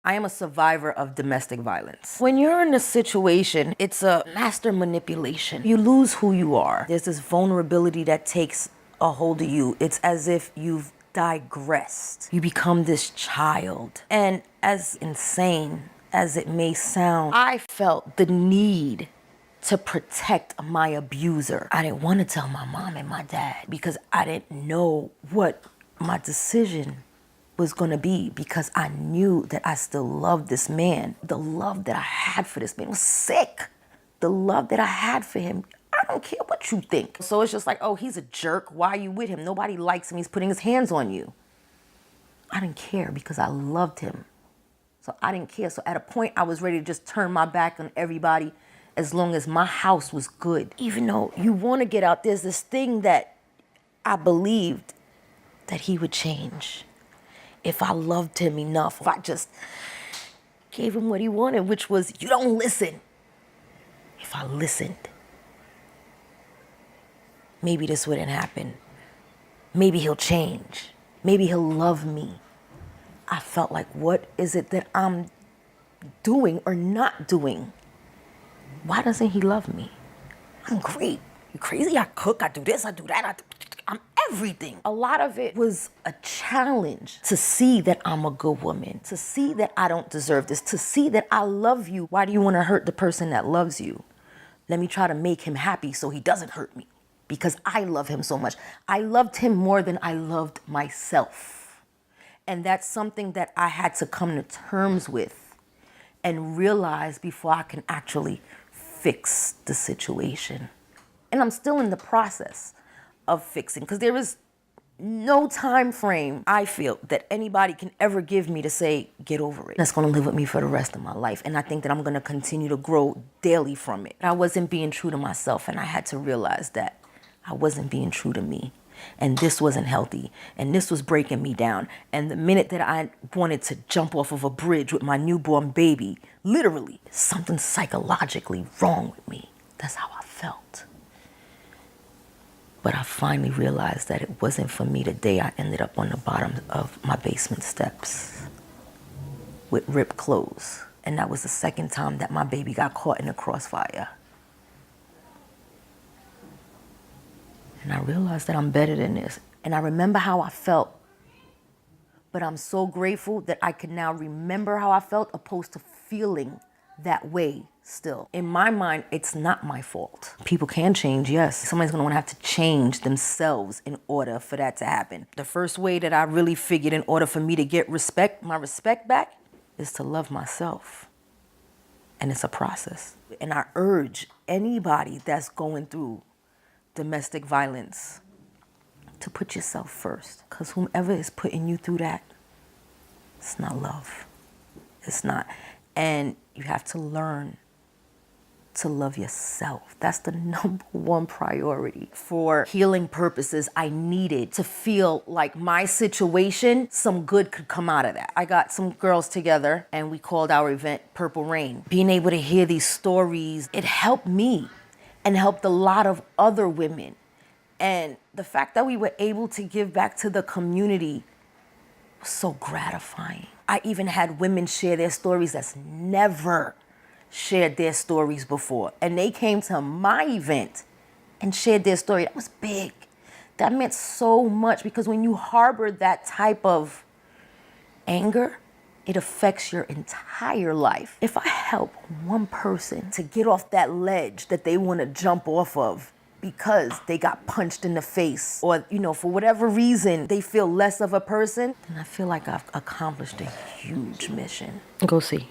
I am a survivor of domestic violence. When you're in a situation, it's a master manipulation. You lose who you are. There's this vulnerability that takes a hold of you. It's as if you've digressed. You become this child. And as insane as it may sound, I felt the need to protect my abuser. I didn't want to tell my mom and my dad because I didn't know what my decision was going to be, because I knew that I still loved this man. The love that I had for this man was sick. The love that I had for him, I don't care what you think. So it's just like, oh, he's a jerk. Why are you with him? Nobody likes him. He's putting his hands on you. I didn't care because I loved him. So I didn't care. So at a point, I was ready to just turn my back on everybody as long as my house was good. Even though you want to get out, there's this thing that I believed that he would change. If I loved him enough, if I just gave him what he wanted, which was, you don't listen. If I listened, maybe this wouldn't happen. Maybe he'll change. Maybe he'll love me. I felt like, what is it that I'm doing or not doing? Why doesn't he love me? I'm great. You crazy? I cook, I do this, I do that, I'm everything. A lot of it was a challenge to see that I'm a good woman, to see that I don't deserve this, to see that I love you. Why do you want to hurt the person that loves you? Let me try to make him happy so he doesn't hurt me, because I love him so much. I loved him more than I loved myself. And that's something that I had to come to terms with and realize before I can actually fix the situation. And I'm still in the process of fixing, because there is no time frame, I feel, that anybody can ever give me to say, get over it. That's going to live with me for the rest of my life. And I think that I'm going to continue to grow daily from it. I wasn't being true to myself, and I had to realize that I wasn't being true to me. And this wasn't healthy, and this was breaking me down. And the minute that I wanted to jump off of a bridge with my newborn baby, literally, something psychologically wrong with me. That's how I felt. But I finally realized that it wasn't for me the day I ended up on the bottom of my basement steps with ripped clothes. And that was the second time that my baby got caught in the crossfire. And I realized that I'm better than this. And I remember how I felt. But I'm so grateful that I can now remember how I felt opposed to feeling that way still. In my mind, it's not my fault. People can change, yes. Somebody's gonna have to change themselves in order for that to happen. The first way that I really figured in order for me to get my respect back, is to love myself. And it's a process. And I urge anybody that's going through domestic violence to put yourself first. Because whomever is putting you through that, it's not love. It's not. And you have to learn to love yourself. That's the number one priority. For healing purposes, I needed to feel like my situation, some good could come out of that. I got some girls together and we called our event Purple Rain. Being able to hear these stories, it helped me and helped a lot of other women. And the fact that we were able to give back to the community was so gratifying. I even had women share their stories that's never shared their stories before. And they came to my event and shared their story. That was big. That meant so much, because when you harbor that type of anger, it affects your entire life. If I help one person to get off that ledge that they want to jump off of because they got punched in the face, or, for whatever reason, they feel less of a person, then I feel like I've accomplished a huge mission. Go see.